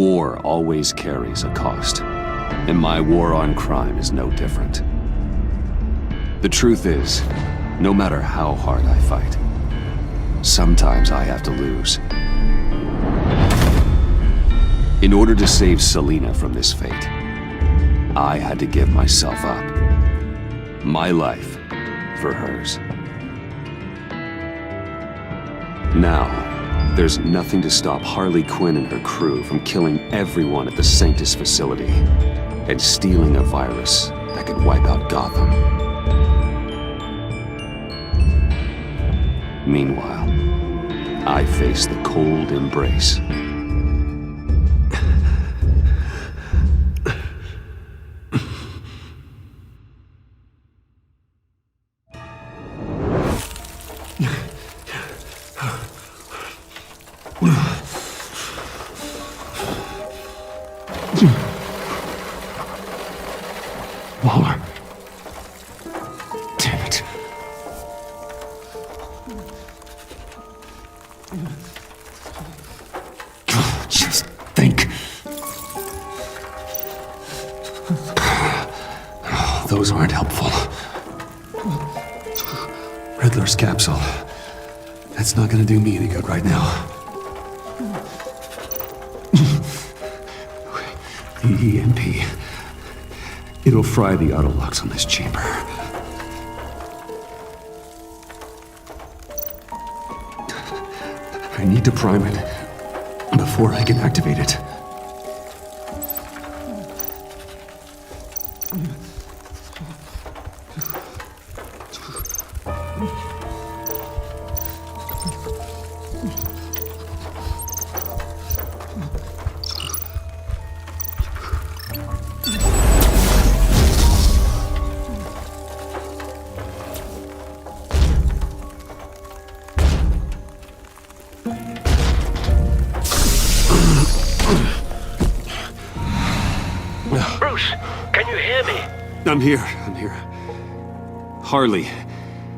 War always carries a cost, and my war on crime is no different. The truth is, no matter how hard I fight, sometimes I have to lose. In order to save Selina from this fate, I had to give myself up. My life for hers. Now, there's nothing to stop Harley Quinn and her crew from killing everyone at the Sanctus facility and stealing a virus that could wipe out Gotham. Meanwhile, I face the cold embrace. Waller. Damn it. Just think. Those aren't helpful. Riddler's capsule. That's not gonna do me any good right now. The EMP. It'll fry the auto locks on this chamber. I need to prime it before I can activate it. I'm here. Harley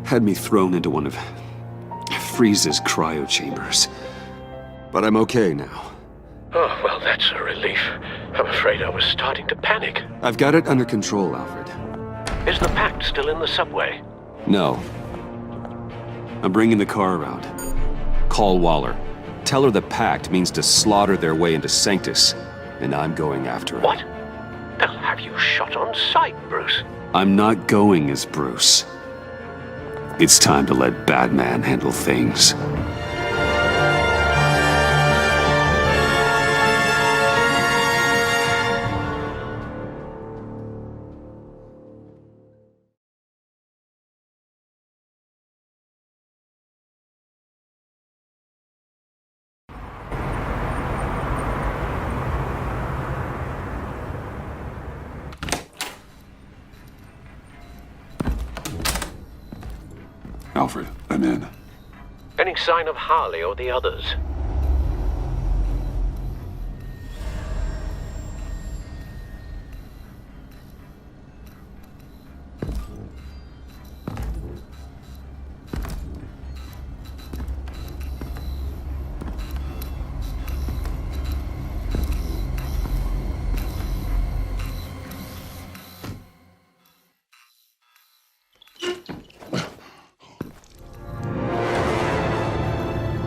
had me thrown into one of Freeze's cryo chambers. But I'm okay now. Oh, well, that's a relief. I'm afraid I was starting to panic. I've got it under control, Alfred. Is the Pact still in the subway? No. I'm bringing the car around. Call Waller. Tell her the Pact means to slaughter their way into Sanctus, and I'm going after it. What? They'll have you shot on sight, Bruce. I'm not going as Bruce. It's time to let Batman handle things. Alfred, I'm in. Any sign of Harley or the others?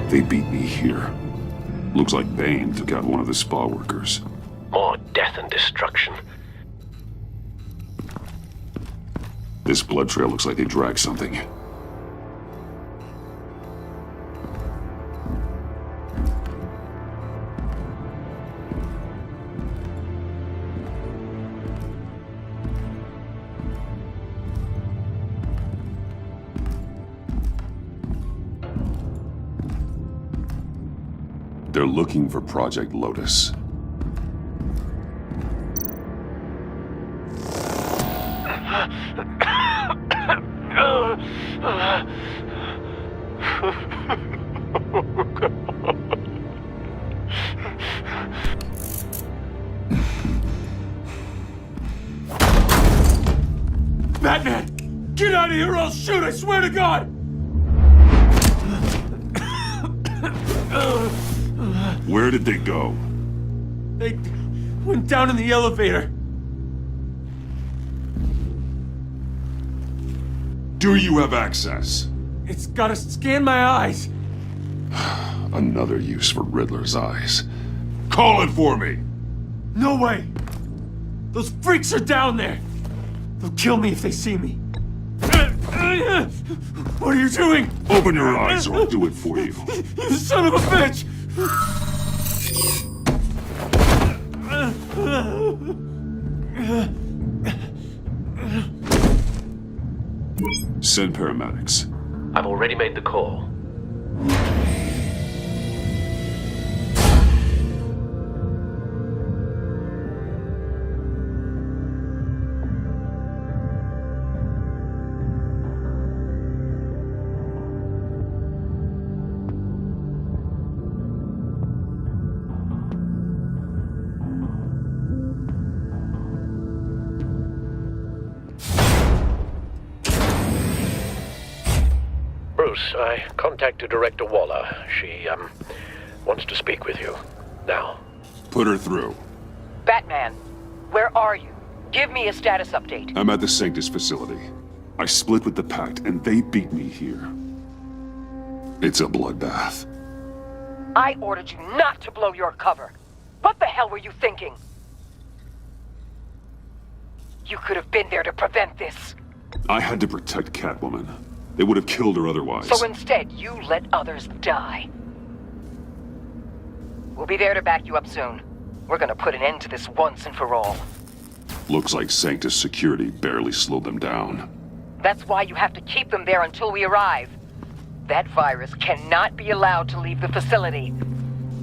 They beat me here. Looks like Bane took out one of the spa workers. More death and destruction. This blood trail looks like they dragged something. They're looking for Project Lotus. Batman! Get out of here or I'll shoot, I swear to God! Where did they go? They went down in the elevator. Do you have access? It's gotta scan my eyes. Another use for Riddler's eyes. Call it for me! No way! Those freaks are down there! They'll kill me if they see me. What are you doing? Open your eyes or I'll do it for you. You son of a bitch! Send paramedics. I've already made the call. Bruce, I contacted Director Waller. She, wants to speak with you. Now. Put her through. Batman, where are you? Give me a status update. I'm at the Sanctus facility. I split with the Pact, and they beat me here. It's a bloodbath. I ordered you not to blow your cover. What the hell were you thinking? You could have been there to prevent this. I had to protect Catwoman. They would have killed her otherwise. So instead, you let others die. We'll be there to back you up soon. We're gonna put an end to this once and for all. Looks like Sanctus security barely slowed them down. That's why you have to keep them there until we arrive. That virus cannot be allowed to leave the facility.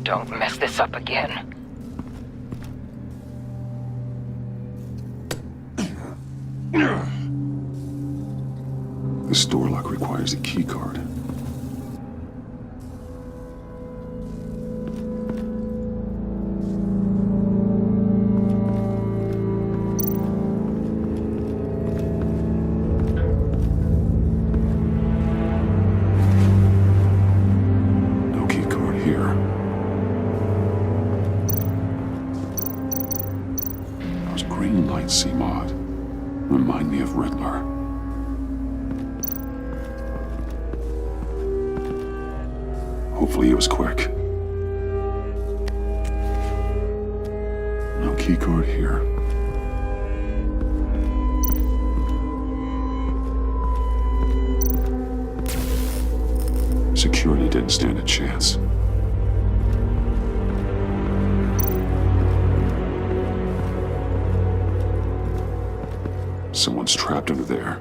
Don't mess this up again. This door lock requires a key card. No key card here. Those green lights seem odd. Remind me of Riddler. Hopefully it was quick. No keycard here. Security didn't stand a chance. Someone's trapped under there.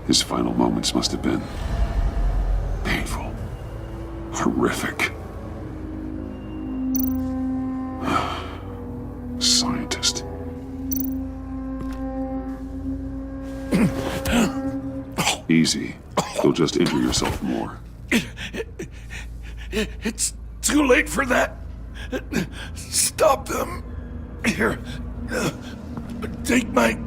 His final moments must have been painful, horrific. Scientist. Easy. You'll just injure yourself more. It's too late for that. Stop them. Here. Take my...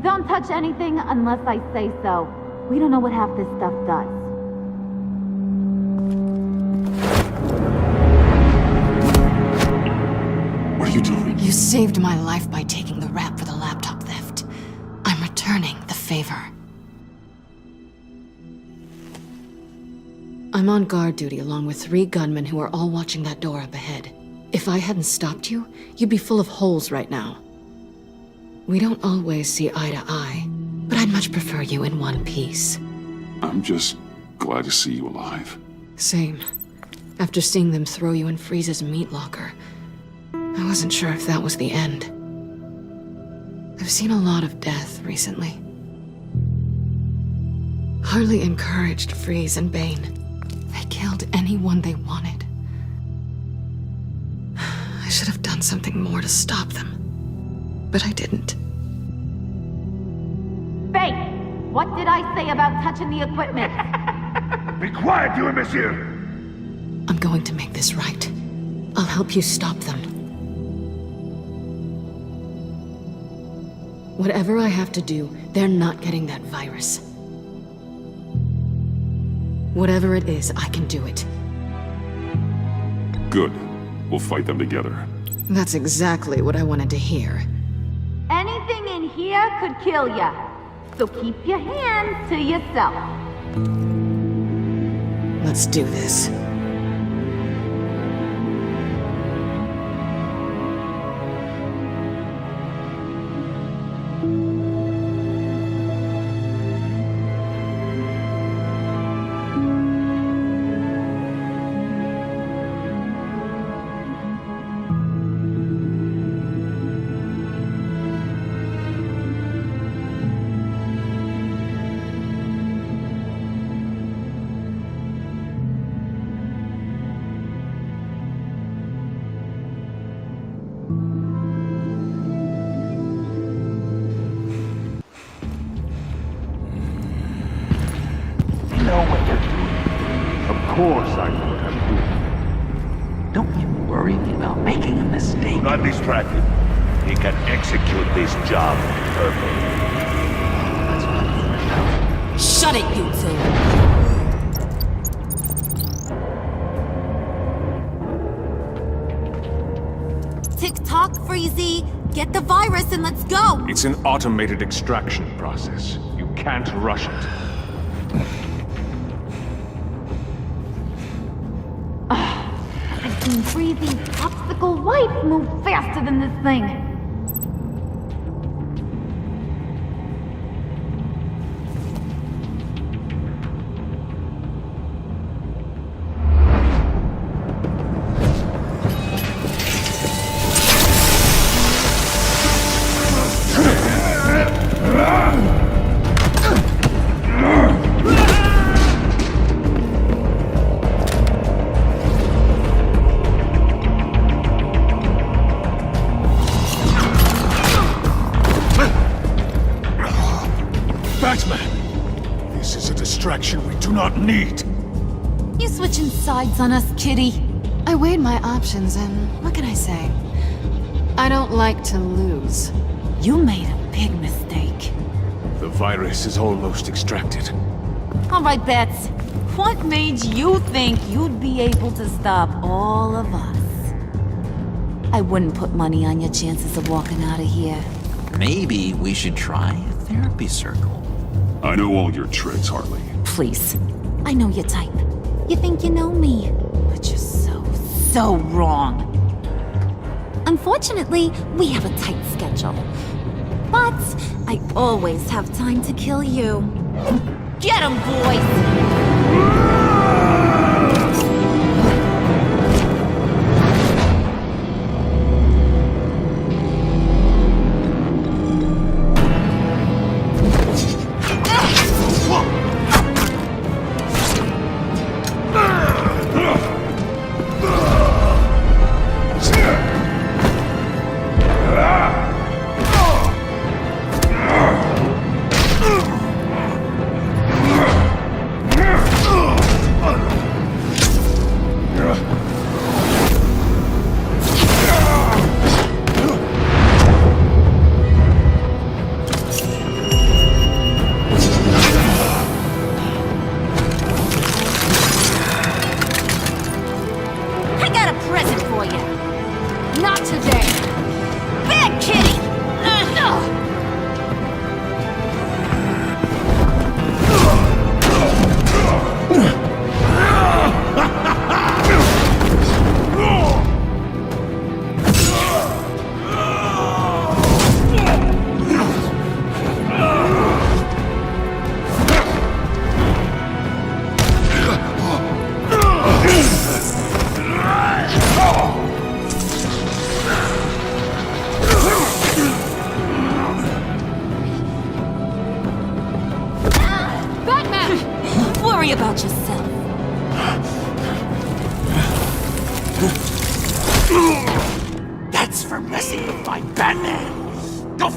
Don't touch anything unless I say so. We don't know what half this stuff does. What are you doing? You saved my life by taking the rap for the laptop theft. I'm returning the favor. I'm on guard duty along with 3 gunmen who are all watching that door up ahead. If I hadn't stopped you, you'd be full of holes right now. We don't always see eye to eye, but I'd much prefer you in one piece. I'm just glad to see you alive. Same. After seeing them throw you in Freeze's meat locker, I wasn't sure if that was the end. I've seen a lot of death recently. Harley encouraged Freeze and Bane. They killed anyone they wanted. I should have done something more to stop them. But I didn't. Bane! What did I say about touching the equipment? Be quiet, you imbecile! I'm going to make this right. I'll help you stop them. Whatever I have to do, they're not getting that virus. Whatever it is, I can do it. Good. We'll fight them together. That's exactly what I wanted to hear. Anything in here could kill ya. So keep your hands to yourself. Let's do this. Of course I know what I'm doing. Don't you worry about making a mistake. Do not distract him. He can execute this job perfectly. Shut it, you two! Tick-tock, Freezy! Get the virus and let's go! It's an automated extraction process. You can't rush it. I've seen Freezy's popsicle wife move faster than this thing. Batman! This is a distraction we do not need. You switching sides on us, kitty? I weighed my options and what can I say? I don't like to lose. You made a big mistake. The virus is almost extracted. All right, Bats. What made you think you'd be able to stop all of us? I wouldn't put money on your chances of walking out of here. Maybe we should try a therapy circle. I know all your tricks, Harley. Please. I know your type. You think you know me, but you're so wrong. Unfortunately, we have a tight schedule. But I always have time to kill you. Get 'em, boys!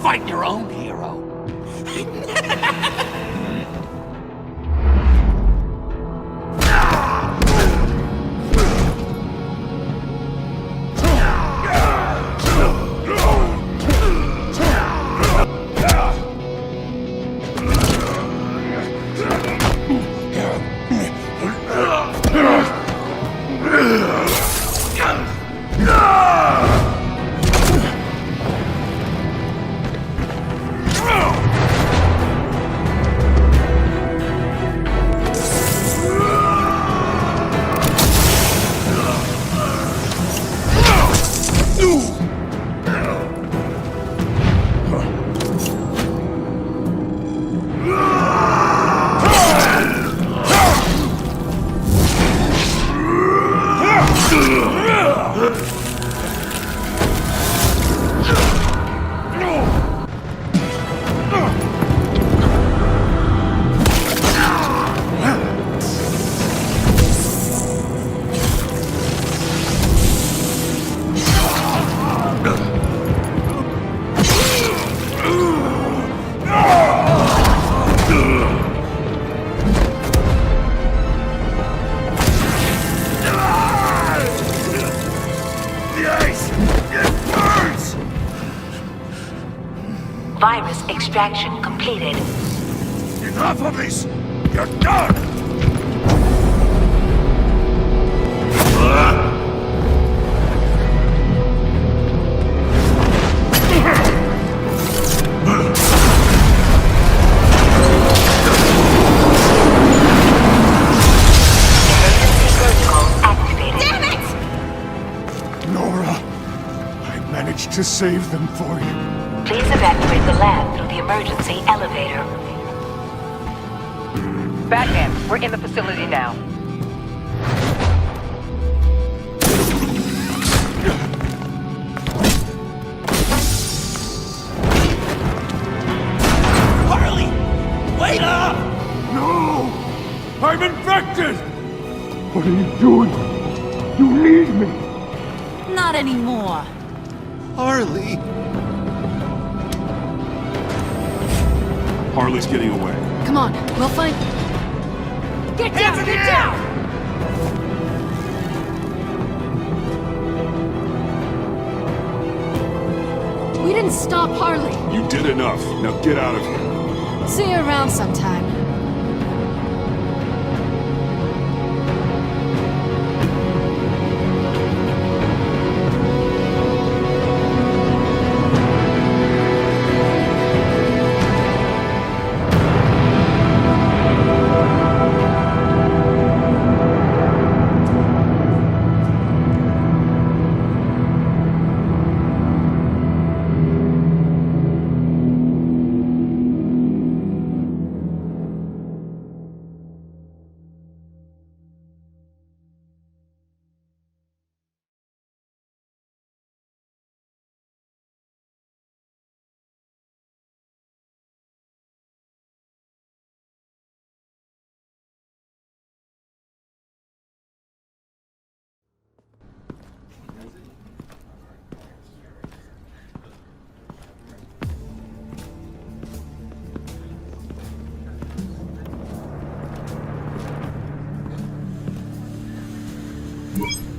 fight your own hero. Virus extraction completed. Enough of this! You're done! Emergency protocol activated. Damn it! Nora, I managed to save them for you. Please evacuate the lab through the emergency elevator. Batman, we're in the facility now. Harley! Wait up! No! I'm infected! What are you doing? You need me! Not anymore. Harley! Harley's getting away. Come on, we'll find... Get down! Get down! We didn't stop Harley. You did enough. Now get out of here. See you around sometime.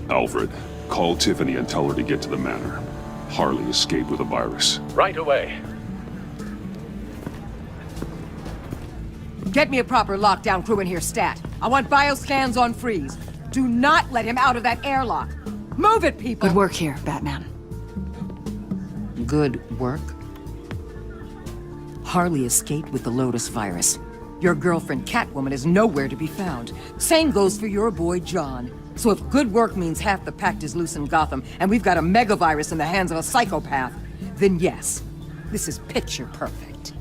Alfred, call Tiffany and tell her to get to the manor. Harley escaped with a virus. Right away. Get me a proper lockdown crew in here, stat. I want bioscans on freeze. Do not let him out of that airlock. Move it, people! Good work here, Batman. Good work? Harley escaped with the Lotus virus. Your girlfriend, Catwoman, is nowhere to be found. Same goes for your boy, John. So if good work means half the pact is loose in Gotham, and we've got a megavirus in the hands of a psychopath, then yes, this is picture perfect.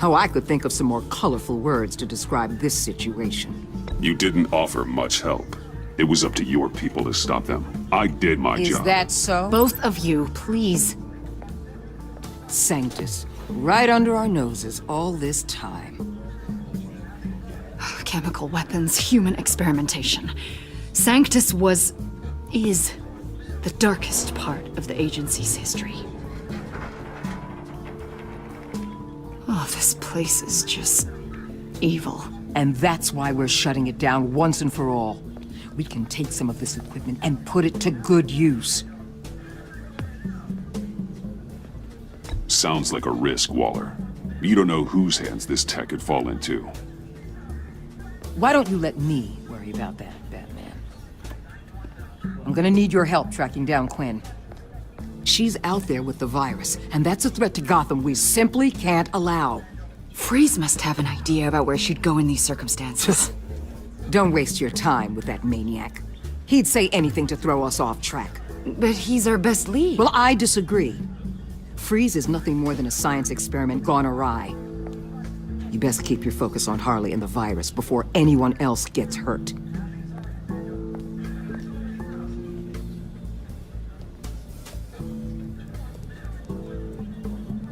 Oh, I could think of some more colorful words to describe this situation. You didn't offer much help. It was up to your people to stop them. I did my job. Is that so? Both of you, please. Sanctus, right under our noses all this time. Chemical weapons, human experimentation. Sanctus is the darkest part of the agency's history. Oh, this place is just evil. And that's why we're shutting it down once and for all. We can take some of this equipment and put it to good use. Sounds like a risk, Waller. You don't know whose hands this tech could fall into. Why don't you let me worry about that, Batman? I'm gonna need your help tracking down Quinn. She's out there with the virus, and that's a threat to Gotham we simply can't allow. Freeze must have an idea about where she'd go in these circumstances. Don't waste your time with that maniac. He'd say anything to throw us off track. But he's our best lead. Well, I disagree. Freeze is nothing more than a science experiment gone awry. You best keep your focus on Harley and the virus before anyone else gets hurt.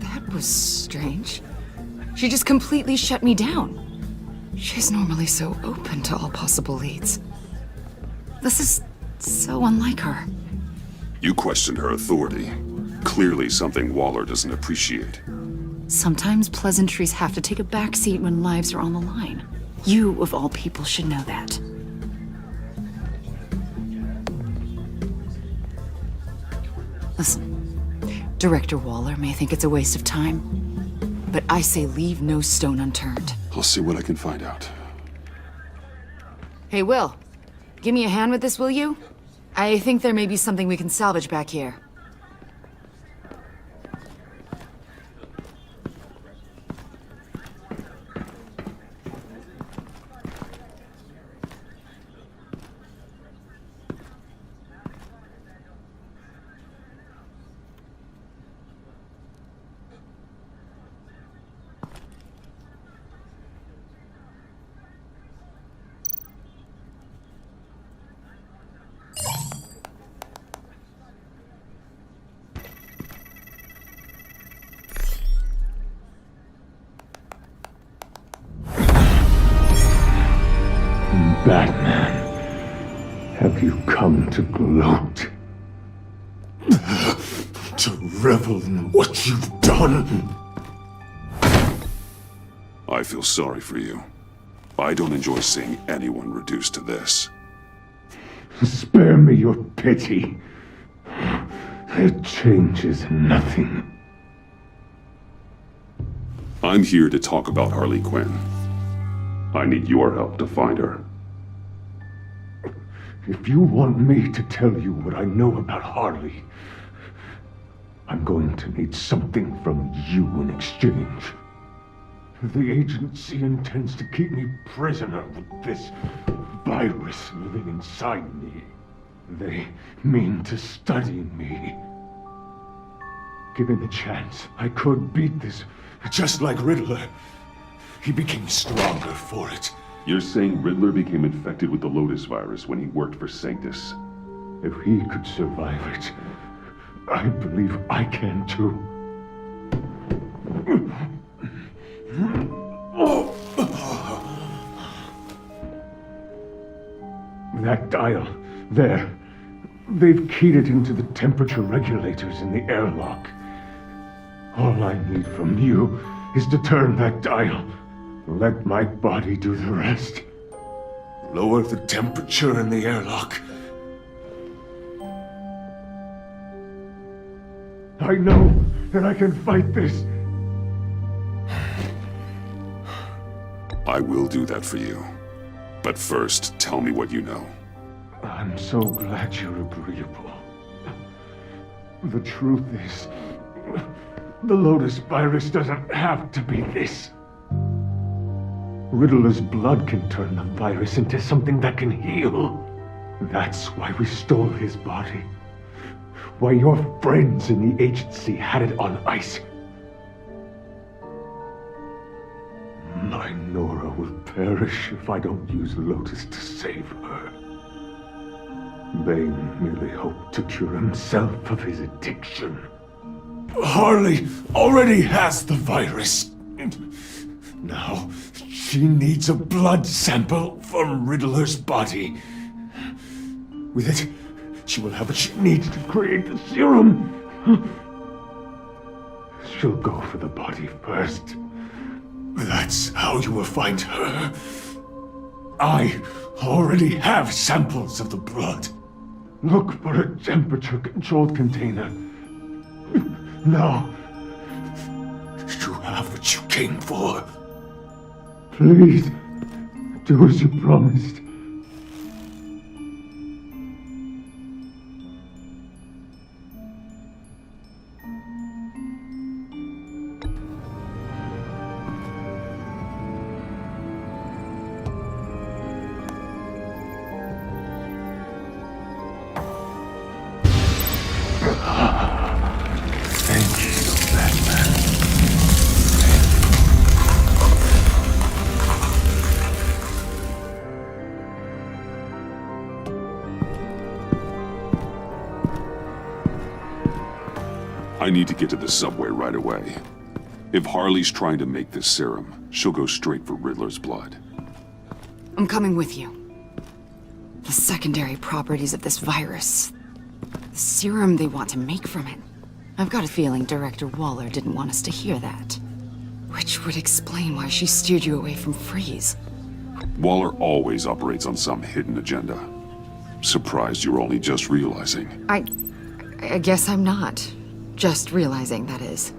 That was strange. She just completely shut me down. She's normally so open to all possible leads. This is so unlike her. You questioned her authority. Clearly something Waller doesn't appreciate. Sometimes pleasantries have to take a backseat when lives are on the line. You, of all people, should know that. Listen, Director Waller may think it's a waste of time, but I say leave no stone unturned. I'll see what I can find out. Hey, Will, give me a hand with this, will you? I think there may be something we can salvage back here. Batman, have you come to gloat? To revel in what you've done? I feel sorry for you. I don't enjoy seeing anyone reduced to this. Spare me your pity. It changes nothing. I'm here to talk about Harley Quinn. I need your help to find her. If you want me to tell you what I know about Harley, I'm going to need something from you in exchange. The agency intends to keep me prisoner with this virus living inside me. They mean to study me. Given the chance, I could beat this, just like Riddler. He became stronger for it. You're saying Riddler became infected with the Lotus virus when he worked for Sanctus? If he could survive it, I believe I can too. That dial, there. They've keyed it into the temperature regulators in the airlock. All I need from you is to turn that dial. Let my body do the rest. Lower the temperature in the airlock. I know that I can fight this. I will do that for you. But first, tell me what you know. I'm so glad you're agreeable. The truth is, the Lotus virus doesn't have to be this. Riddler's blood can turn the virus into something that can heal. That's why we stole his body. Why your friends in the agency had it on ice. My Nora will perish if I don't use Lotus to save her. Bane merely hoped to cure himself of his addiction. Harley already has the virus. Now, she needs a blood sample from Riddler's body. With it, she will have what she needs to create the serum. She'll go for the body first, That's how you will find her. I already have samples of the blood. Look for a temperature-controlled container. Now, you have what you came for. Please, do as you promised. I need to get to the subway right away. If Harley's trying to make this serum, she'll go straight for Riddler's blood. I'm coming with you. The secondary properties of this virus. The serum they want to make from it. I've got a feeling Director Waller didn't want us to hear that. Which would explain why she steered you away from Freeze. Waller always operates on some hidden agenda. Surprised you're only just realizing. I guess I'm not. Just realizing, that is.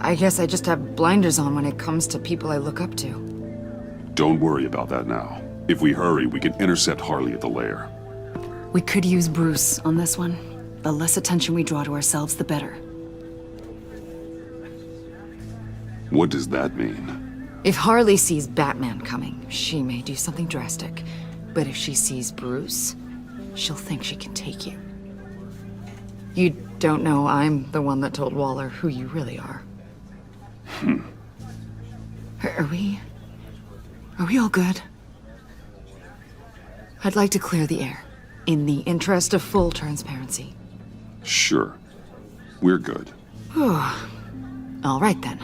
I guess I just have blinders on when it comes to people I look up to. Don't worry about that now. If we hurry, we can intercept Harley at the lair. We could use Bruce on this one. The less attention we draw to ourselves, the better. What does that mean? If Harley sees Batman coming, she may do something drastic. But if she sees Bruce, she'll think she can take you. You don't know I'm the one that told Waller who you really are. Are we all good? I'd like to clear the air, in the interest of full transparency. Sure. We're good. All right then.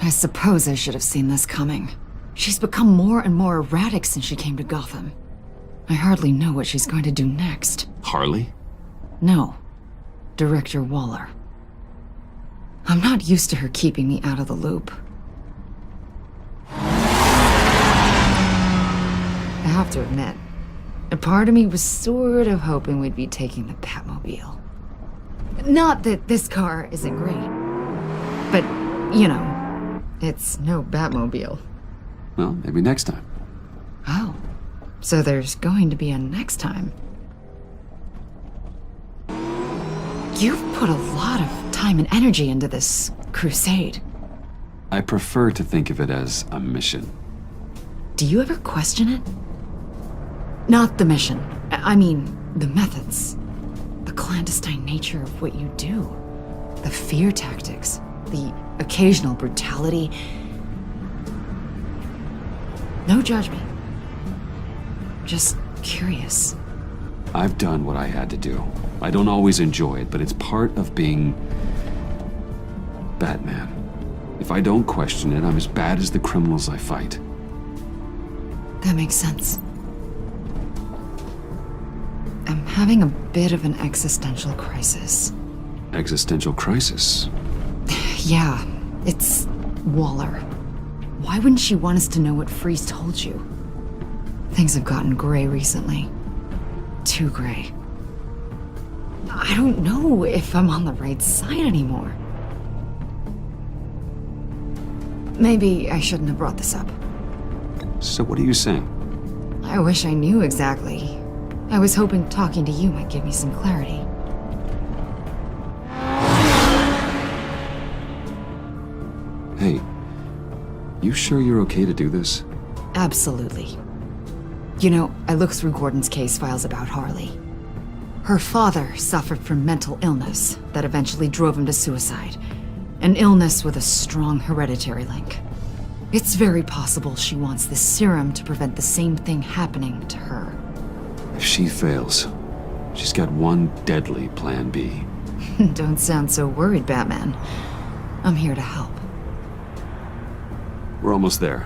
I suppose I should have seen this coming. She's become more and more erratic since she came to Gotham. I hardly know what she's going to do next. Harley? No. Director Waller. I'm not used to her keeping me out of the loop. I have to admit, a part of me was sort of hoping we'd be taking the Batmobile. Not that this car isn't great, but, you know, it's no Batmobile. Well, maybe next time. Oh, so there's going to be a next time. You've put a lot of time and energy into this crusade. I prefer to think of it as a mission. Do you ever question it? Not the mission. I mean, the methods. The clandestine nature of what you do. The fear tactics. The occasional brutality. No judgment. Just curious. I've done what I had to do. I don't always enjoy it, but it's part of being Batman. If I don't question it, I'm as bad as the criminals I fight. That makes sense. I'm having a bit of an existential crisis. Existential crisis? Yeah, it's Waller. Why wouldn't she want us to know what Freeze told you? Things have gotten gray recently. Too gray. I don't know if I'm on the right side anymore. Maybe I shouldn't have brought this up. So what are you saying? I wish I knew exactly. I was hoping talking to you might give me some clarity. Hey, you sure you're okay to do this? Absolutely. You know, I looked through Gordon's case files about Harley. Her father suffered from mental illness that eventually drove him to suicide. An illness with a strong hereditary link. It's very possible she wants this serum to prevent the same thing happening to her. If she fails, she's got one deadly plan B. Don't sound so worried, Batman. I'm here to help. We're almost there.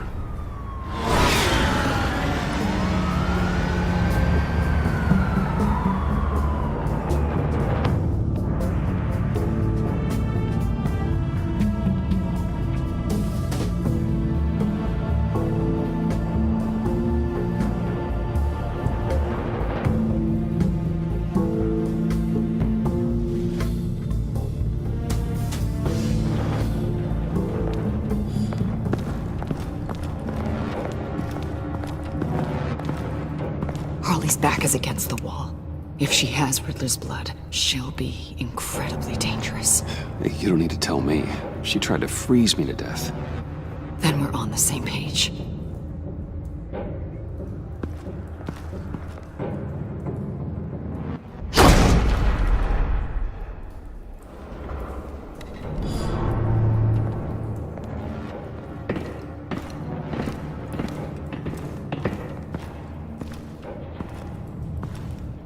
Harley's back is against the wall. If she has Riddler's blood, she'll be incredibly dangerous. Hey, you don't need to tell me. She tried to freeze me to death. Then we're on the same page.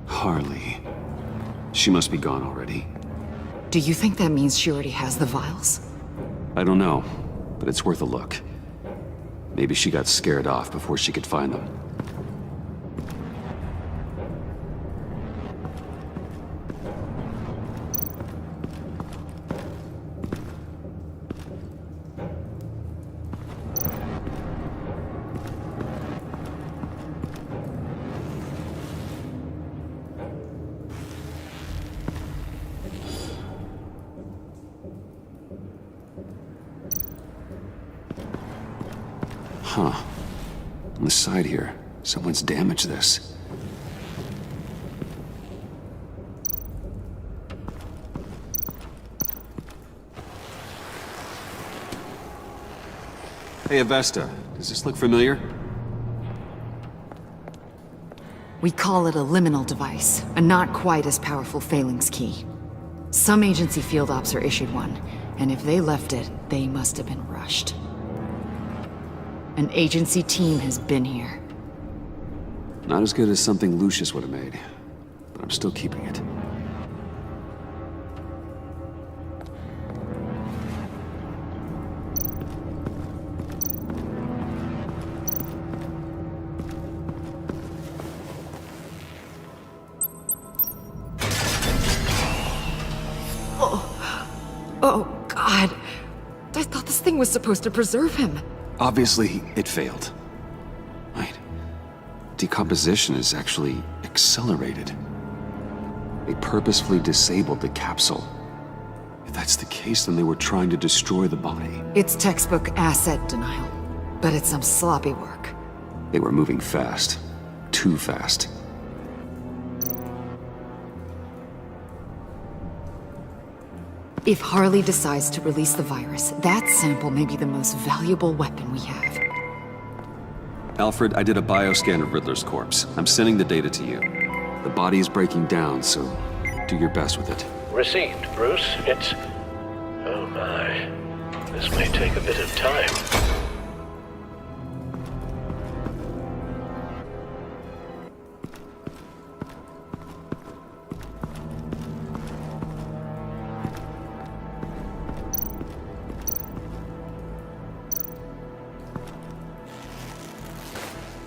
Harley. She must be gone already. Do you think that means she already has the vials? I don't know, but it's worth a look. Maybe she got scared off before she could find them. Huh. On the side here, someone's damaged this. Hey, Avesta. Does this look familiar? We call it a liminal device, a not quite as powerful phalanx key. Some agency field ops are issued one, and if they left it, they must have been rushed. An agency team has been here. Not as good as something Lucius would have made, but I'm still keeping it. Oh, God. I thought this thing was supposed to preserve him. Obviously, it failed. Wait. Decomposition is actually accelerated. They purposefully disabled the capsule. If that's the case, then they were trying to destroy the body. It's textbook asset denial, but it's some sloppy work. They were moving fast. Too fast. If Harley decides to release the virus, that sample may be the most valuable weapon we have. Alfred, I did a bioscan of Riddler's corpse. I'm sending the data to you. The body is breaking down, so do your best with it. Received, Bruce. It's... oh my. This may take a bit of time.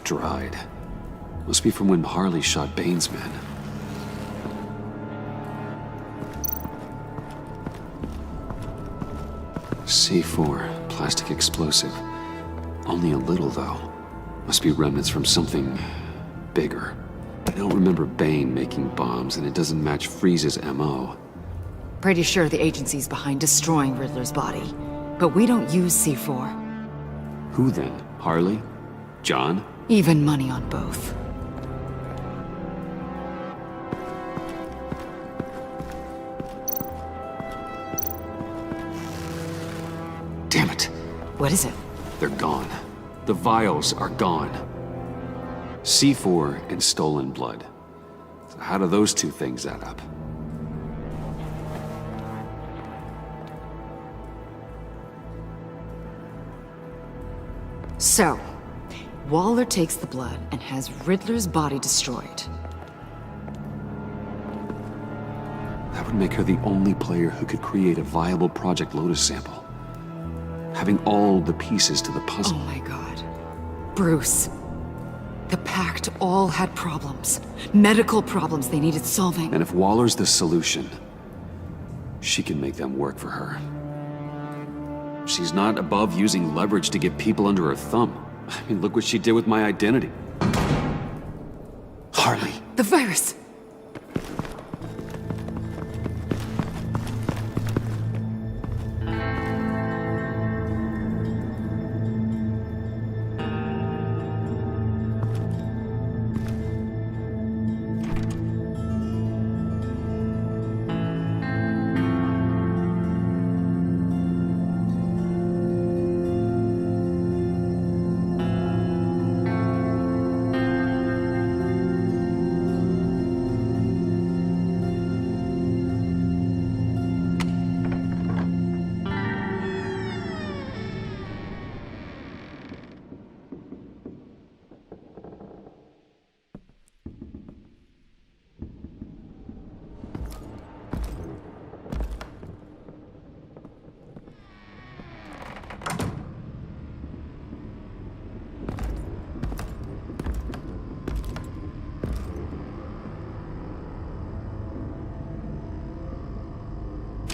Dried. Must be from when Harley shot Bane's men. C4, plastic explosive. Only a little, though. Must be remnants from something bigger. I don't remember Bane making bombs, and it doesn't match Freeze's MO. Pretty sure the agency's behind destroying Riddler's body. But we don't use C4. Who then? Harley? John? Even money on both. Damn it. What is it? They're gone. The vials are gone. C4 and stolen blood. So how do those two things add up? So, Waller takes the blood and has Riddler's body destroyed. That would make her the only player who could create a viable Project Lotus sample. Having all the pieces to the puzzle. Oh my god. Bruce. The Pact all had problems. Medical problems they needed solving. And if Waller's the solution, she can make them work for her. She's not above using leverage to get people under her thumb. I mean, look what she did with my identity. Harley. The virus!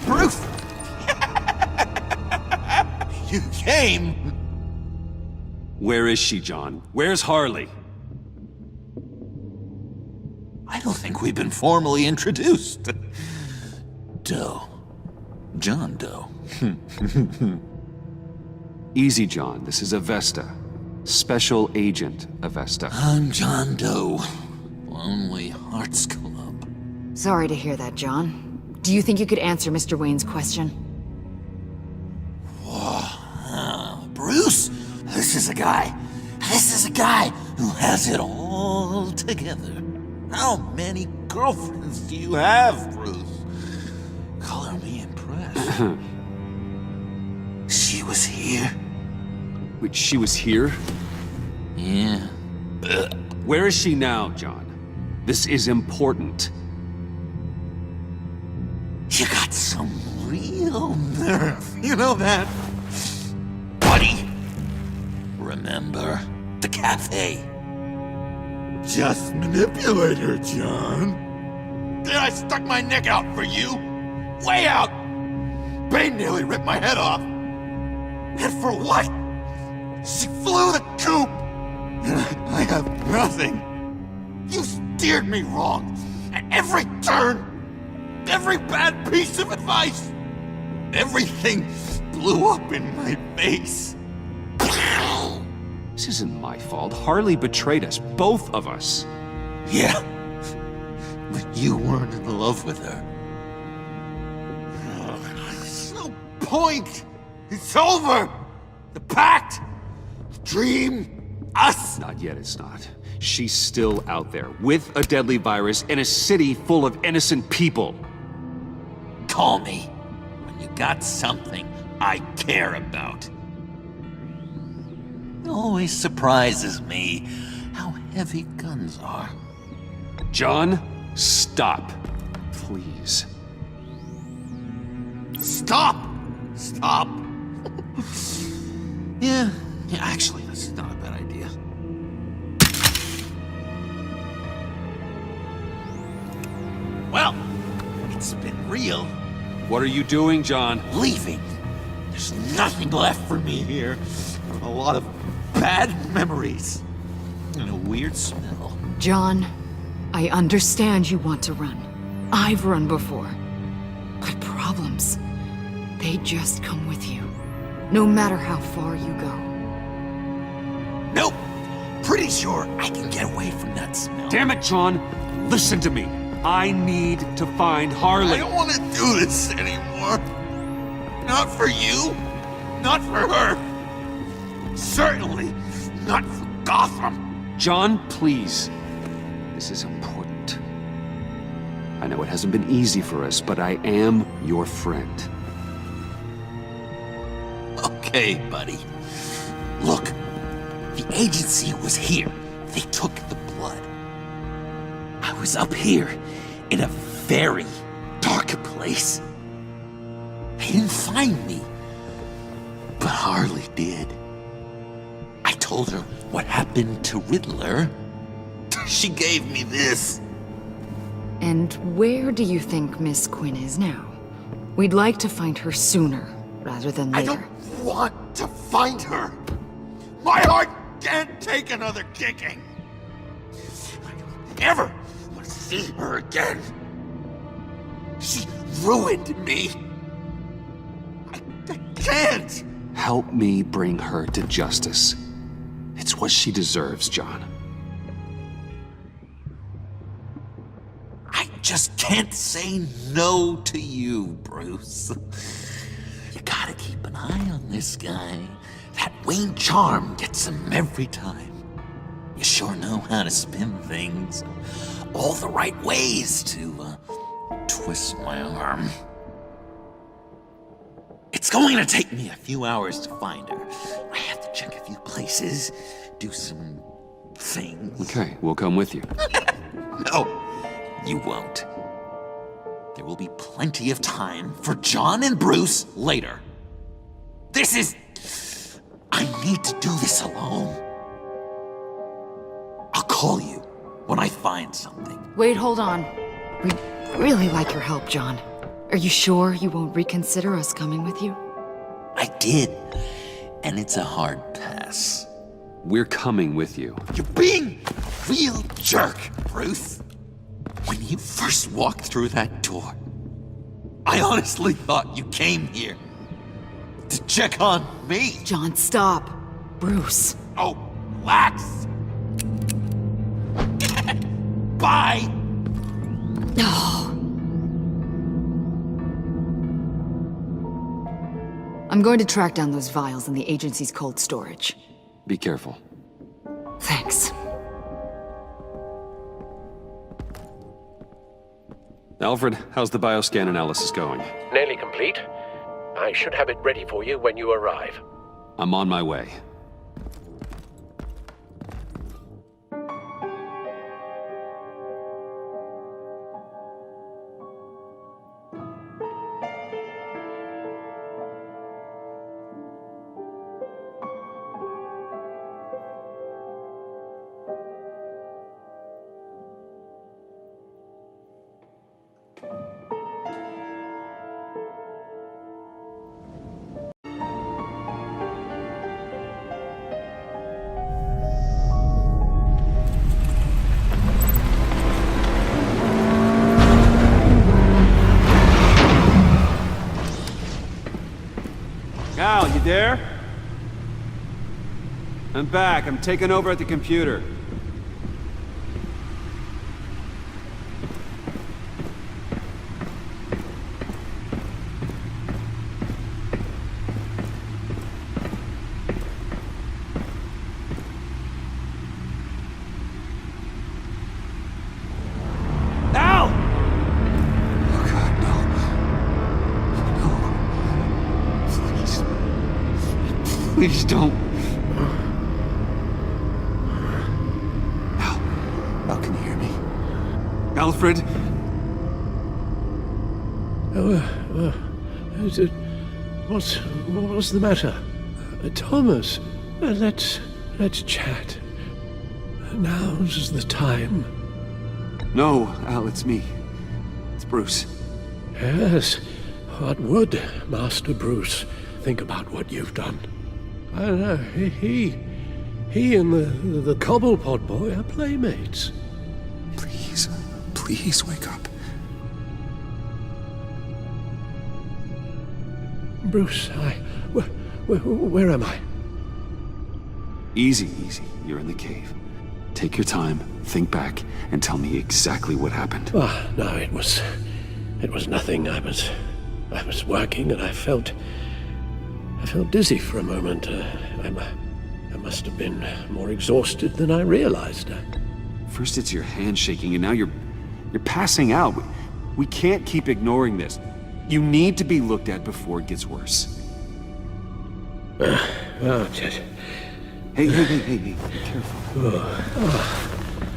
Bruce! You came! Where is she, John? Where's Harley? I don't think we've been formally introduced. Doe. John Doe. Easy, John. This is Avesta. Special Agent Avesta. I'm John Doe. Lonely Hearts Club. Sorry to hear that, John. Do you think you could answer Mr. Wayne's question? Whoa. Bruce, this is a guy who has it all together. How many girlfriends do you have, Bruce? Color me impressed. She was here. Wait, she was here? Yeah. Where is she now, John? This is important. You got some real nerve, you know that? Buddy! Remember the cafe? Just manipulate her, John. Then I stuck my neck out for you. Way out! Bane nearly ripped my head off. And for what? She flew the coop! And I have nothing. You steered me wrong at every turn. Every bad piece of advice. Everything blew up in my face. This isn't my fault. Harley betrayed us, both of us. Yeah, but you weren't in love with her. There's no point. It's over. The pact, the dream, us. Not yet, it's not. She's still out there, with a deadly virus in a city full of innocent people. Call me when you got something I care about. It always surprises me how heavy guns are. John, stop. Please. Stop! Stop! Yeah, actually, that's not a bad idea. Well, it's been real. What are you doing, John? Leaving. There's nothing left for me here. A lot of bad memories. And a weird smell. John, I understand you want to run. I've run before. But problems, they just come with you. No matter how far you go. Nope. Pretty sure I can get away from that smell. Damn it, John. Listen to me. I need to find Harley. I don't want to do this anymore. Not for you. Not for her. Certainly not for Gotham. John, please. This is important. I know it hasn't been easy for us, but I am your friend. Okay, buddy. Look, the agency was here. They took the blood. I was up here in a very dark place. They didn't find me, but Harley did. I told her what happened to Riddler. She gave me this. And where do you think Miss Quinn is now? We'd like to find her sooner, rather than later. I don't want to find her. My heart can't take another kicking. I don't ever want to see her again. She ruined me. I can't. Help me bring her to justice. It's what she deserves, John. I just can't say no to you, Bruce. You gotta keep an eye on this guy. That Wayne charm gets him every time. You sure know how to spin things. All the right ways to twist my arm. It's going to take me a few hours to find her. I have to check a few places, do some things. Okay, we'll come with you. No, you won't. There will be plenty of time for John and Bruce later. I need to do this alone. I'll call you when I find something. Wait, hold on. We'd really like your help, John. Are you sure you won't reconsider us coming with you? I did, and it's a hard pass. We're coming with you. You're being a real jerk, Bruce. When you first walked through that door, I honestly thought you came here to check on me. John, stop. Bruce. Oh, relax. Bye. No. I'm going to track down those vials in the agency's cold storage. Be careful. Thanks. Alfred, how's the bioscan analysis going? Nearly complete. I should have it ready for you when you arrive. I'm on my way. Al, you there? I'm back. I'm taking over at the computer. Please don't. Al, can you hear me? Alfred? What's the matter? Thomas, let's chat. Now's the time. No, Al, it's me. It's Bruce. Yes, what would Master Bruce think about what you've done? I don't know, he and the Cobblepot boy are playmates. Please wake up. Bruce, where am I? Easy. You're in the cave. Take your time, think back, and tell me exactly what happened. Oh, no, it was nothing. I was working and I felt dizzy for a moment. I must have been more exhausted than I realized. First it's your hand shaking, and now you're passing out. We can't keep ignoring this. You need to be looked at before it gets worse. Just... Hey, be careful.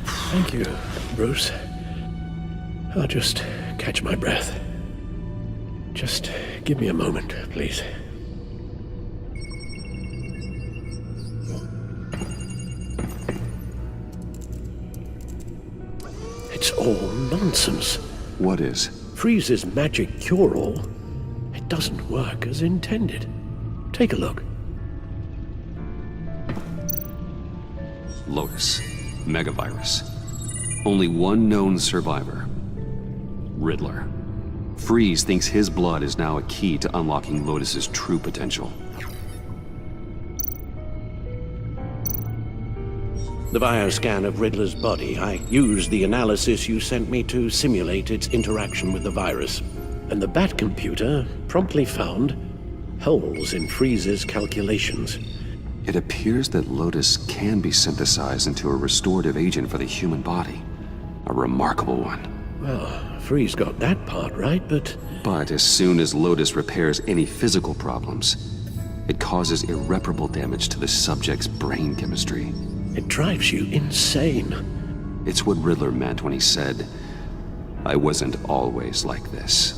Thank you, Bruce. I'll just catch my breath. Just give me a moment, please. It's all nonsense. What is? Freeze's magic cure-all. It doesn't work as intended. Take a look. Lotus. Megavirus. Only one known survivor. Riddler. Freeze thinks his blood is now a key to unlocking Lotus's true potential. The bioscan of Riddler's body, I used the analysis you sent me to simulate its interaction with the virus. And the Bat computer promptly found holes in Freeze's calculations. It appears that Lotus can be synthesized into a restorative agent for the human body. A remarkable one. Well, Freeze got that part right, but... But as soon as Lotus repairs any physical problems, it causes irreparable damage to the subject's brain chemistry. It drives you insane. It's what Riddler meant when he said, "I wasn't always like this."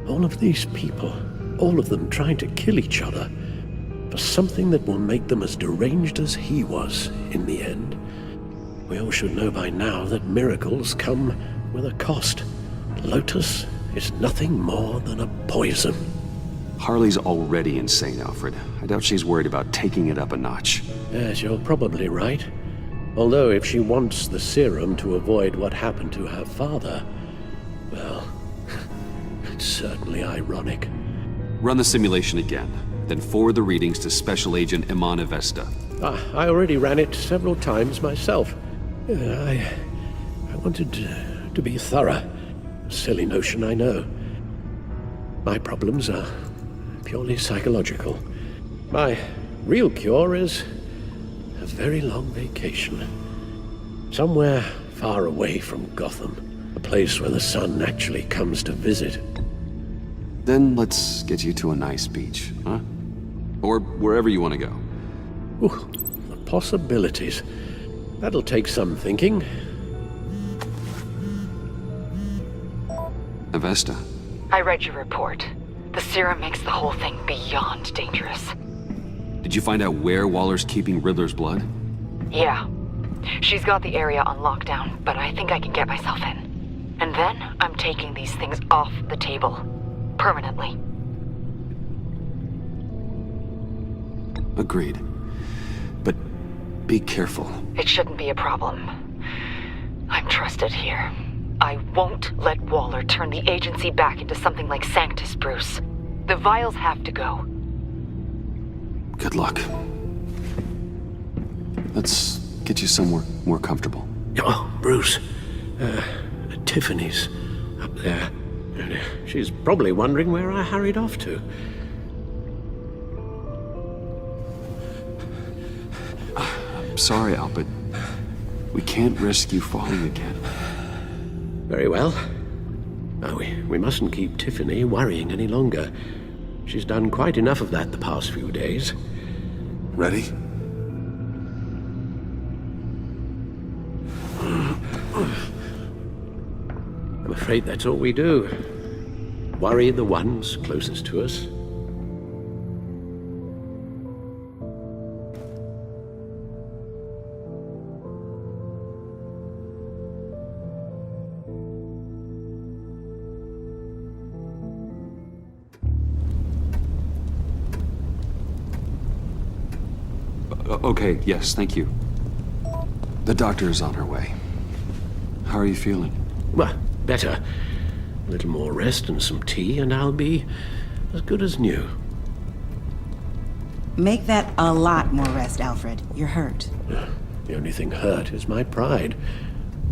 All of these people, all of them trying to kill each other, for something that will make them as deranged as he was in the end. We all should know by now that miracles come with a cost. Lotus is nothing more than a poison. Harley's already insane, Alfred. I doubt she's worried about taking it up a notch. Yes, you're probably right. Although if she wants the serum to avoid what happened to her father, well, it's certainly ironic. Run the simulation again, then forward the readings to Special Agent Imana Vesta. I already ran it several times myself. I wanted to be thorough. Silly notion, I know. My problems are purely psychological. My real cure is a very long vacation. Somewhere far away from Gotham. A place where the sun actually comes to visit. Then let's get you to a nice beach, huh? Or wherever you want to go. Ooh, the possibilities. That'll take some thinking. Avesta. I read your report. The serum makes the whole thing beyond dangerous. Did you find out where Waller's keeping Riddler's blood? Yeah. She's got the area on lockdown, but I think I can get myself in. And then I'm taking these things off the table. Permanently. Agreed. But be careful. It shouldn't be a problem. I'm trusted here. I won't let Waller turn the agency back into something like Sanctus, Bruce. The vials have to go. Good luck. Let's get you somewhere more comfortable. Oh, Bruce. Tiffany's up there. She's probably wondering where I hurried off to. I'm sorry, Al, but we can't risk you falling again. Very well. Oh, we mustn't keep Tiffany worrying any longer. She's done quite enough of that the past few days. Ready? I'm afraid that's all we do. Worry the ones closest to us. Okay, yes, thank you. The doctor is on her way. How are you feeling? Well, better. A little more rest and some tea, and I'll be as good as new. Make that a lot more rest, Alfred. You're hurt. The only thing hurt is my pride,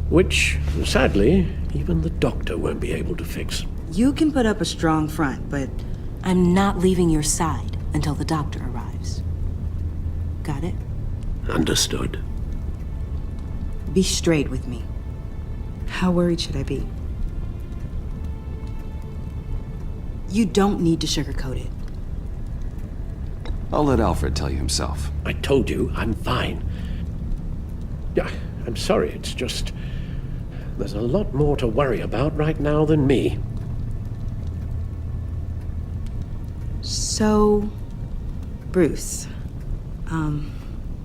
which, sadly, even the doctor won't be able to fix. You can put up a strong front, but I'm not leaving your side until the doctor arrives. Got it? Understood. Be straight with me. How worried should I be? You don't need to sugarcoat it. I'll let Alfred tell you himself. I told you, I'm fine. Yeah, I'm sorry, it's just... There's a lot more to worry about right now than me. So, Bruce,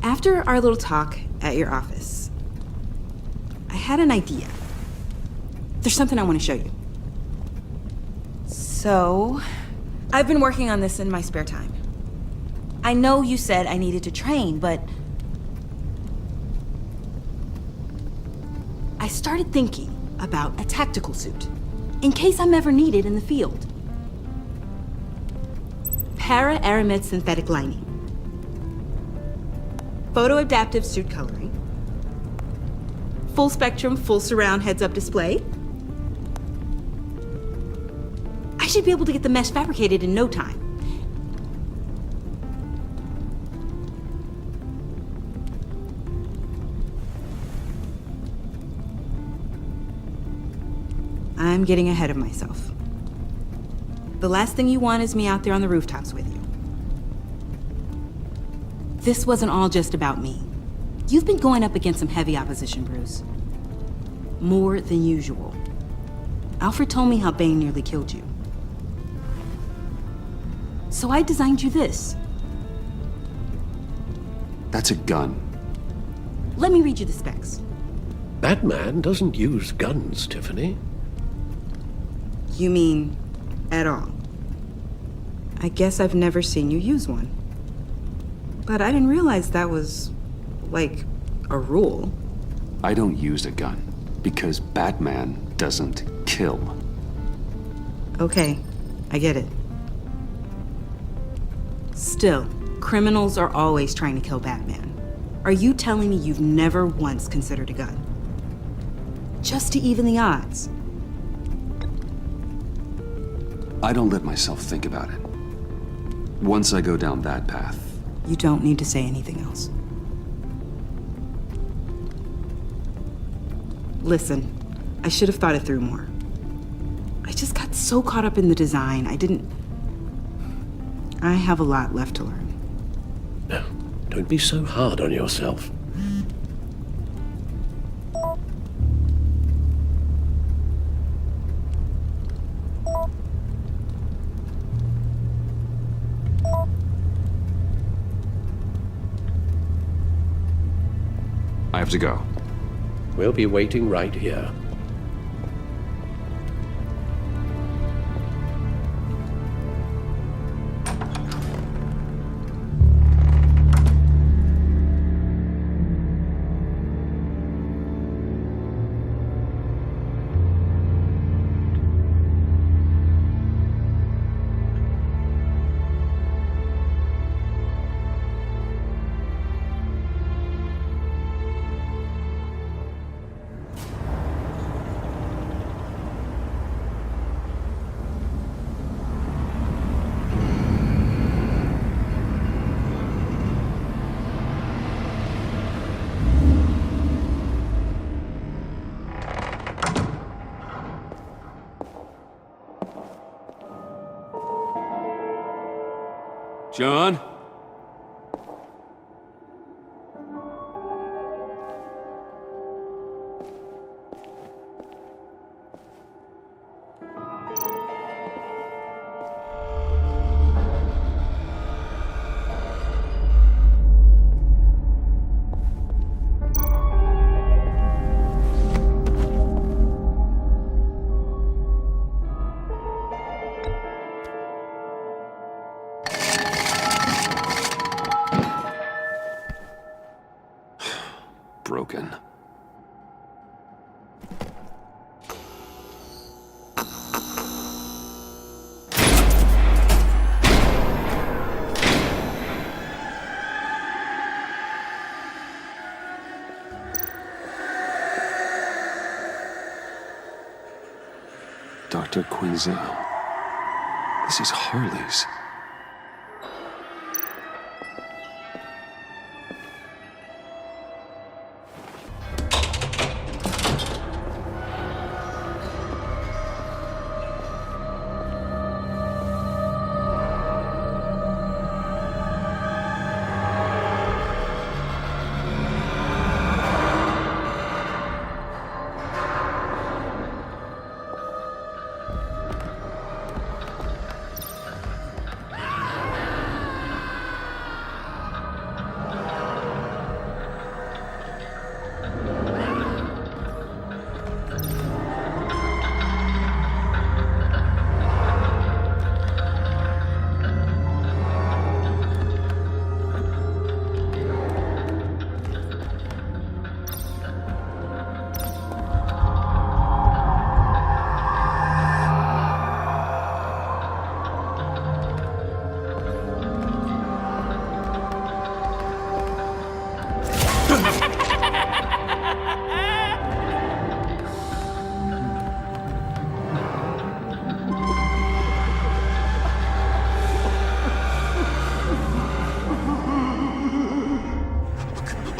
after our little talk at your office, I had an idea. There's something I want to show you. So, I've been working on this in my spare time. I know you said I needed to train, but I started thinking about a tactical suit, in case I'm ever needed in the field. Para-aramid synthetic lining. Photo-adaptive suit coloring. Full spectrum, full surround heads-up display. I should be able to get the mesh fabricated in no time. I'm getting ahead of myself. The last thing you want is me out there on the rooftops with you. This wasn't all just about me. You've been going up against some heavy opposition, Bruce. More than usual. Alfred told me how Bane nearly killed you. So I designed you this. That's a gun. Let me read you the specs. Batman doesn't use guns, Tiffany. You mean at all? I guess I've never seen you use one. But I didn't realize that was, like, a rule. I don't use a gun because Batman doesn't kill. Okay, I get it. Still, criminals are always trying to kill Batman. Are you telling me you've never once considered a gun? Just to even the odds? I don't let myself think about it. Once I go down that path... You don't need to say anything else. Listen, I should have thought it through more. I just got so caught up in the design, I have a lot left to learn. No, don't be so hard on yourself. I have to go. We'll be waiting right here. John? Broken. Dr. Quinzel. This is Harley's.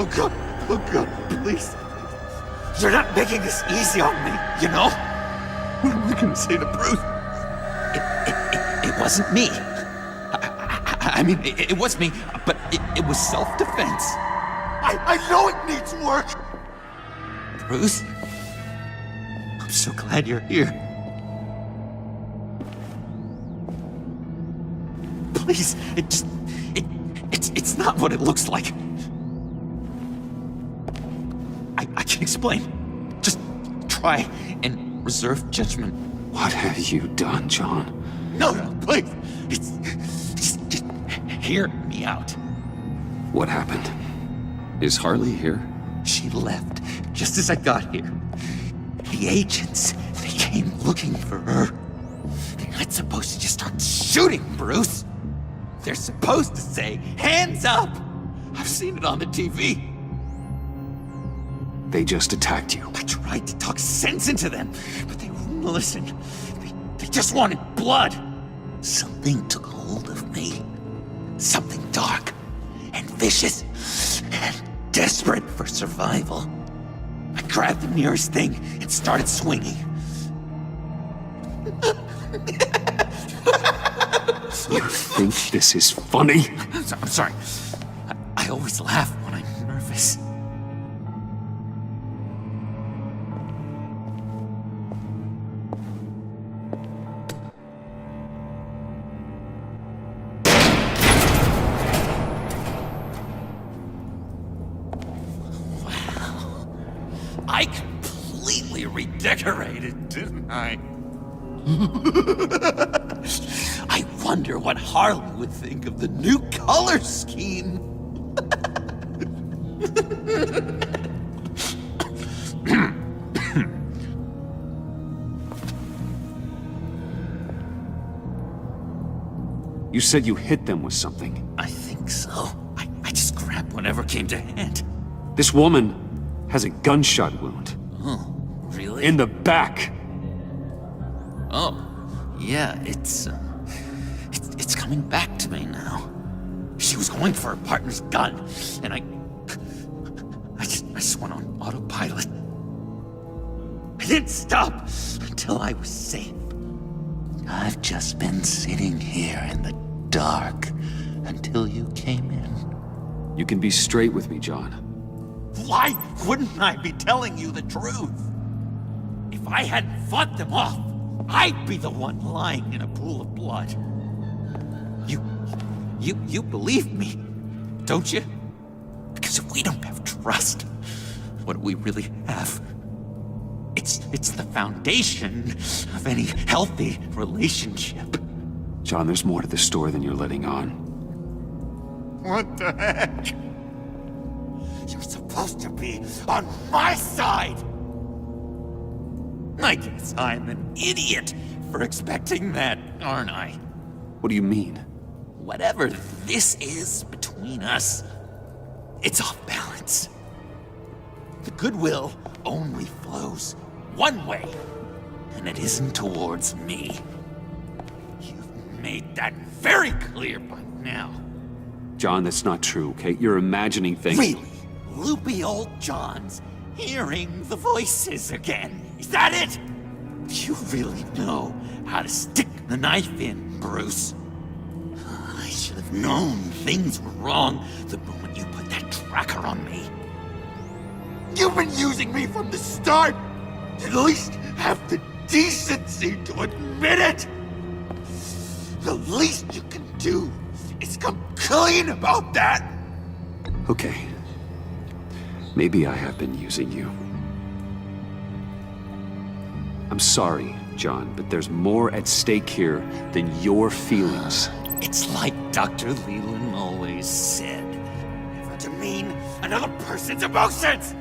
Oh God, please. You're not making this easy on me, you know? What am I gonna say to Bruce? It wasn't me. I mean, it was me, but it was self-defense. I know it needs work. Bruce, I'm so glad you're here. Please, it's not what it looks like. I can explain. Just try and reserve judgment. What have you done, John? No, please. Just hear me out. What happened? Is Harley here? She left just as I got here. The agents, they came looking for her. They're not supposed to just start shooting, Bruce. They're supposed to say, hands up! I've seen it on the TV. They just attacked you. I tried to talk sense into them, but they wouldn't listen. They just wanted blood. Something took hold of me. Something dark and vicious and desperate for survival. I grabbed the nearest thing and started swinging. You think this is funny? I'm sorry. I always laugh when I'm nervous. I completely redecorated, didn't I? I wonder what Harley would think of the new color scheme. You said you hit them with something. I think so. I just grabbed whatever came to hand. This woman has a gunshot wound. Oh, really? In the back. Oh, yeah, it's coming back to me now. She was going for her partner's gun, and I just went on autopilot. I didn't stop until I was safe. I've just been sitting here in the dark until you came in. You can be straight with me, John. Why wouldn't I be telling you the truth? If I hadn't fought them off, I'd be the one lying in a pool of blood. You believe me, don't you? Because if we don't have trust, what do we really have? It's the foundation of any healthy relationship. John, there's more to this story than you're letting on. What the heck? You're supposed to be on my side! I guess I'm an idiot for expecting that, aren't I? What do you mean? Whatever this is between us, it's off balance. The goodwill only flows one way, and it isn't towards me. You've made that very clear by now. John, that's not true, okay? You're imagining things. Really? Loopy old John's hearing the voices again. Is that it? You really know how to stick the knife in, Bruce. I should have known things were wrong the moment you put that tracker on me. You've been using me from the start. At least have the decency to admit it. The least you can do is come clean about that. Okay. Maybe I have been using you. I'm sorry, John, but there's more at stake here than your feelings. It's like Dr. Leland always said. Never demean another person's emotions!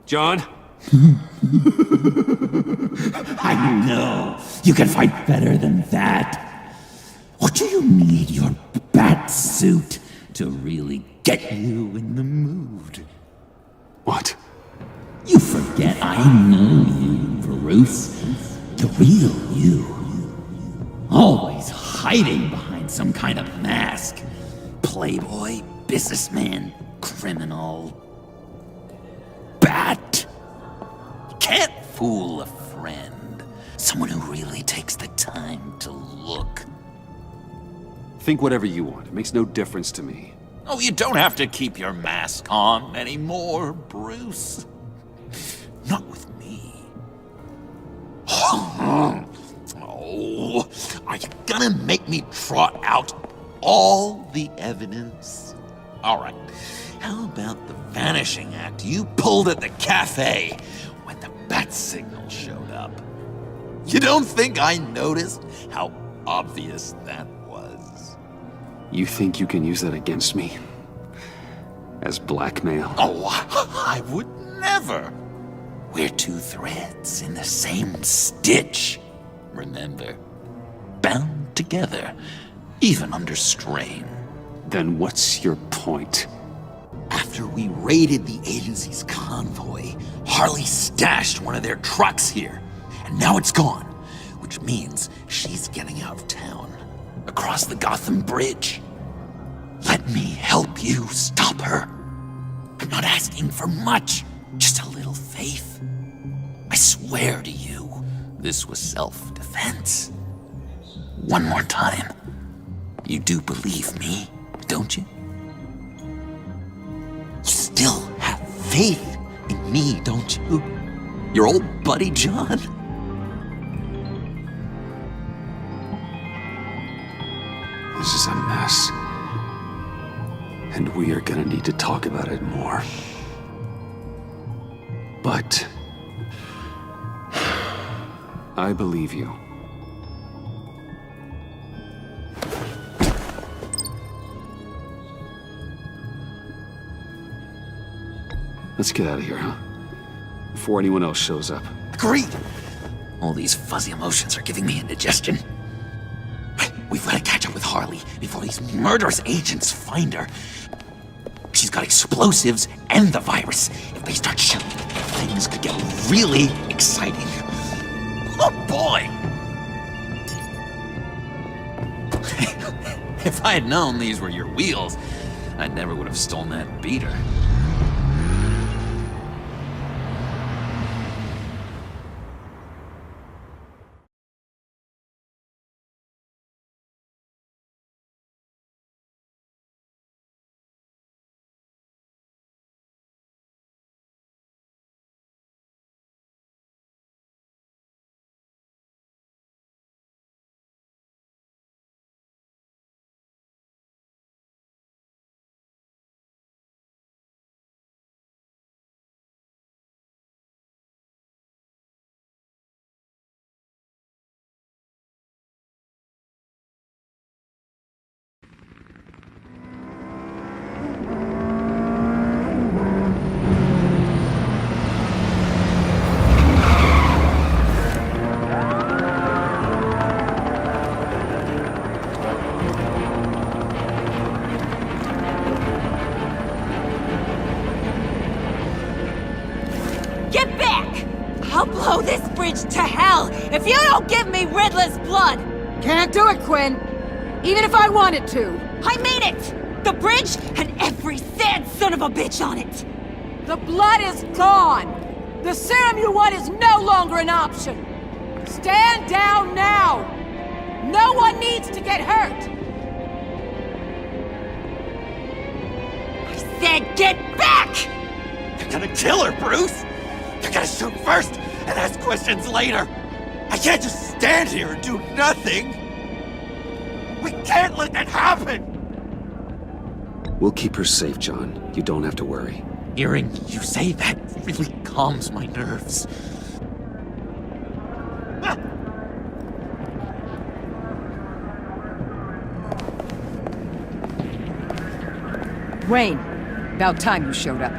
John? I know. You can fight better than that. Or do you need your bat suit to really get you in the mood? What? You forget I know you, Bruce. The real you. Always hiding behind some kind of mask. Playboy, businessman, criminal. Bat. Can't fool a friend. Someone who really takes the time to look. Think whatever you want. It makes no difference to me. Oh, you don't have to keep your mask on anymore, Bruce. Not with me. Oh, are you gonna make me trot out all the evidence? All right, how about the vanishing act you pulled at the cafe when the bat signal showed up? You don't think I noticed how obvious that was? You think you can use that against me? As blackmail? Oh, I would never. We're two threads in the same stitch. Remember? Bound together, even under strain. Then what's your point? After we raided the agency's convoy, Harley stashed one of their trucks here. And now it's gone, which means she's getting out of town, across the Gotham Bridge. Let me help you stop her. I'm not asking for much, just a little faith. I swear to you, this was self-defense. One more time. You do believe me, don't you? You still have faith in me, don't you? Your old buddy John? This is a mess. And we are gonna need to talk about it more. But I believe you. Let's get out of here, huh? Before anyone else shows up. Agreed! All these fuzzy emotions are giving me indigestion. We've got to catch up with Harley before these murderous agents find her. She's got explosives and the virus. If they start shooting, things could get really exciting. Oh boy! If I had known these were your wheels, I never would have stolen that beater. Blow this bridge to hell if you don't give me Riddler's blood! Can't do it, Quinn. Even if I wanted to. I mean it! The bridge and every sad son of a bitch on it! The blood is gone! The serum you want is no longer an option! Stand down now! No one needs to get hurt! I said get back! You're gonna kill her, Bruce! You're gonna shoot first and ask questions later! I can't just stand here and do nothing! We can't let that happen! We'll keep her safe, John. You don't have to worry. Hearing you say that really calms my nerves. Wayne, about time you showed up.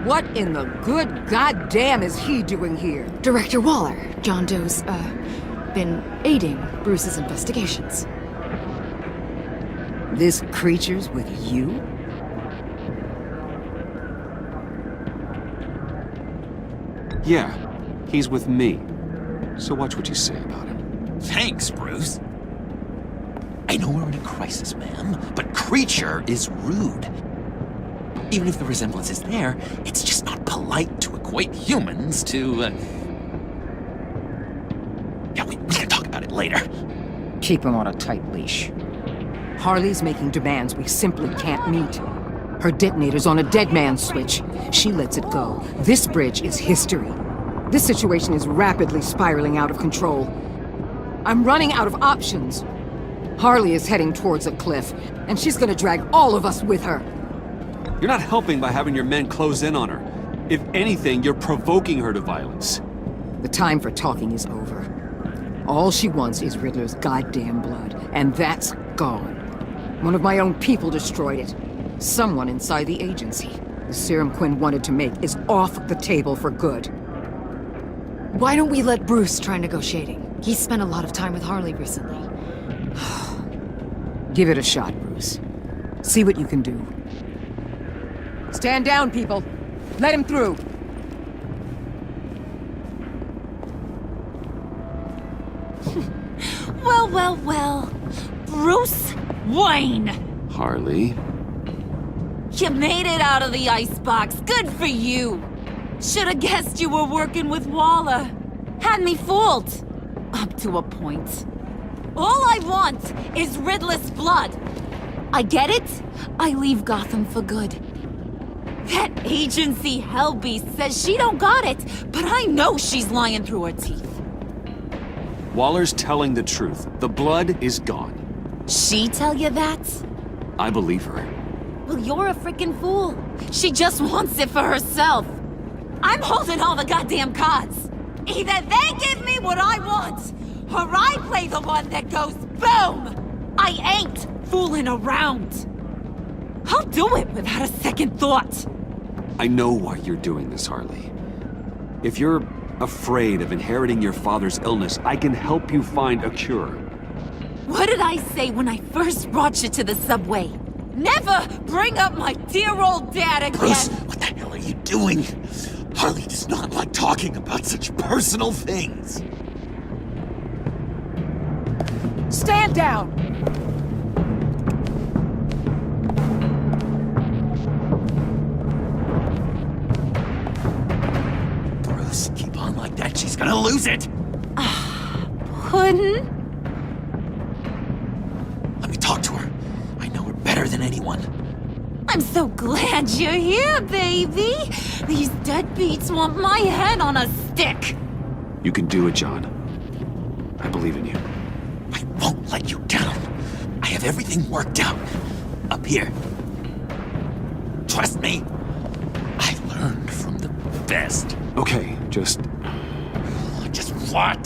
What in the good goddamn is he doing here? Director Waller, John Doe's, been aiding Bruce's investigations. This creature's with you? Yeah, he's with me. So watch what you say about him. Thanks, Bruce. I know we're in a crisis, ma'am, but Creature is rude. Even if the resemblance is there, it's just not polite to equate humans to, Yeah, we can talk about it later. Keep him on a tight leash. Harley's making demands we simply can't meet. Her detonator's on a dead man's switch. She lets it go. This bridge is history. This situation is rapidly spiraling out of control. I'm running out of options. Harley is heading towards a cliff, and she's gonna drag all of us with her. You're not helping by having your men close in on her. If anything, you're provoking her to violence. The time for talking is over. All she wants is Riddler's goddamn blood, and that's gone. One of my own people destroyed it. Someone inside the agency. The serum Quinn wanted to make is off the table for good. Why don't we let Bruce try negotiating? He's spent a lot of time with Harley recently. Give it a shot, Bruce. See what you can do. Stand down, people. Let him through. Well, well, well. Bruce Wayne! Harley? You made it out of the icebox. Good for you. Should've guessed you were working with Waller. Had me fooled. Up to a point. All I want is Riddler's blood. I get it. I leave Gotham for good. That agency hellbeast says she don't got it, but I know she's lying through her teeth. Waller's telling the truth. The blood is gone. She tell you that? I believe her. Well, you're a freaking fool. She just wants it for herself. I'm holding all the goddamn cards. Either they give me what I want, or I play the one that goes boom! I ain't fooling around. I'll do it without a second thought. I know why you're doing this, Harley. If you're afraid of inheriting your father's illness, I can help you find a cure. What did I say when I first brought you to the subway? Never bring up my dear old dad again! Bruce, what the hell are you doing? Harley does not like talking about such personal things. Stand down! Bruce, keep on like that, she's gonna lose it! Puddin'? Let me talk to her. I know her better than anyone. I'm so glad you're here, baby! These deadbeats want my head on a stick! You can do it, John. I believe in you. I won't let you down. I have everything worked out. Up here. Trust me. I learned from the best. Okay, just what?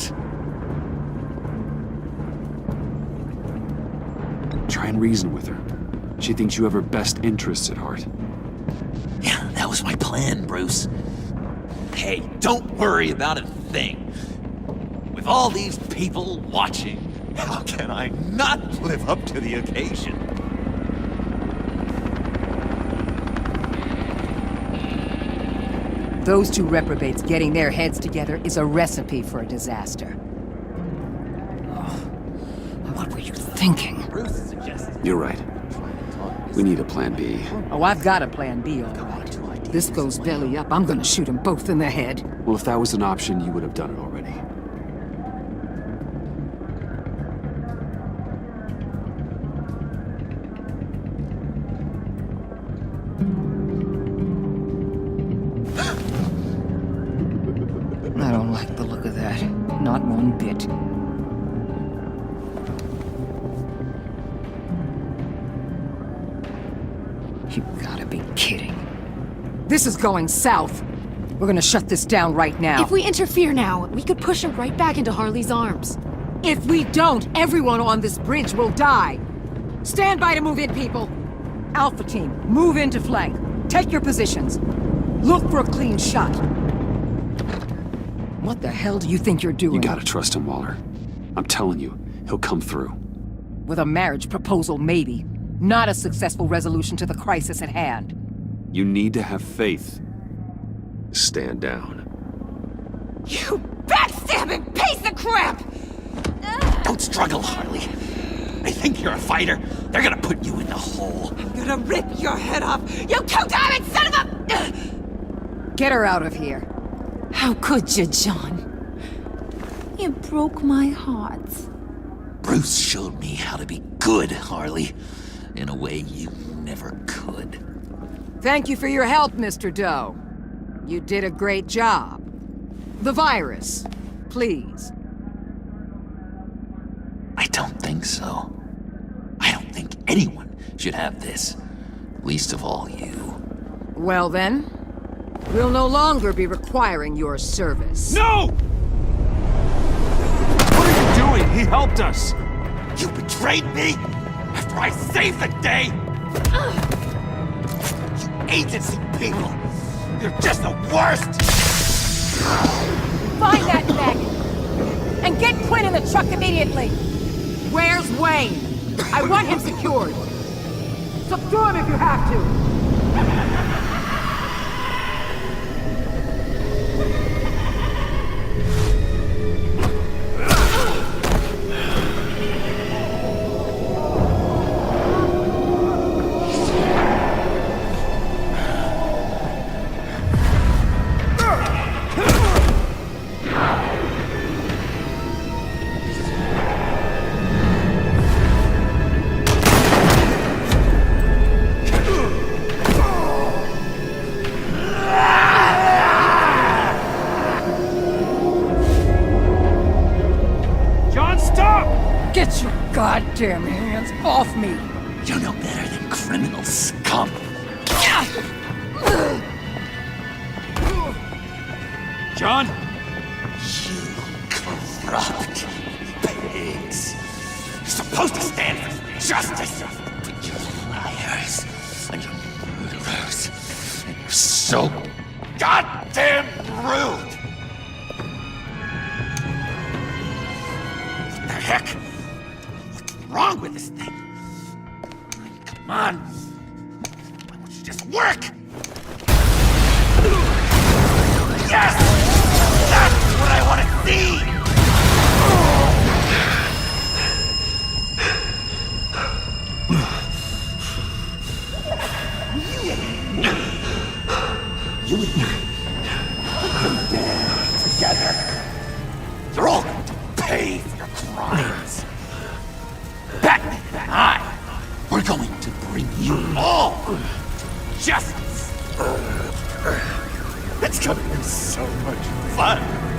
Try and reason with her. She thinks you have her best interests at heart. Yeah, that was my plan, Bruce. Hey, don't worry about a thing. With all these people watching, how can I not live up to the occasion? Those two reprobates getting their heads together is a recipe for a disaster. Oh, what were you thinking? Bruce suggested. You're right. We need a plan B. Oh, I've got a plan B, all right. This goes belly up, I'm gonna shoot them both in the head. Well, if that was an option, you would have done it already. I don't like the look of that. Not one bit. You gotta be kidding. This is going south. We're gonna shut this down right now. If we interfere now, we could push him right back into Harley's arms. If we don't, everyone on this bridge will die. Stand by to move in, people. Alpha team, move into flank. Take your positions. Look for a clean shot. What the hell do you think you're doing? You gotta trust him, Waller. I'm telling you, he'll come through. With a marriage proposal, maybe. Not a successful resolution to the crisis at hand. You need to have faith. Stand down. You backstabbing piece struggle, Harley. They think you're a fighter. They're gonna put you in the hole. I'm gonna rip your head off, you two-diamond son of a... Get her out of here. How could you, John? You broke my heart. Bruce showed me how to be good, Harley. In a way you never could. Thank you for your help, Mr. Doe. You did a great job. The virus, please. I don't think so. I don't think anyone should have this. Least of all you. Well then, we'll no longer be requiring your service. No! What are you doing? He helped us. You betrayed me after I saved the day! You agency people! You're just the worst! Find that maggot! And get Quinn in the truck immediately! Where's Wayne? I want him secured! Subdue him if you have to! Goddamn hands off me! You're no better than criminal scum. John? You corrupt pigs. You're supposed to stand for justice, but you're liars and you're murderers. And you're so goddamn rude! What the heck? Wrong with this thing? Come on. Why don't you just work? Yes! That's what I want to see! You and me, we're dead together. You're all going to pay for your crimes. Batman and I, we're going to bring you all to justice. It's gonna be so much fun.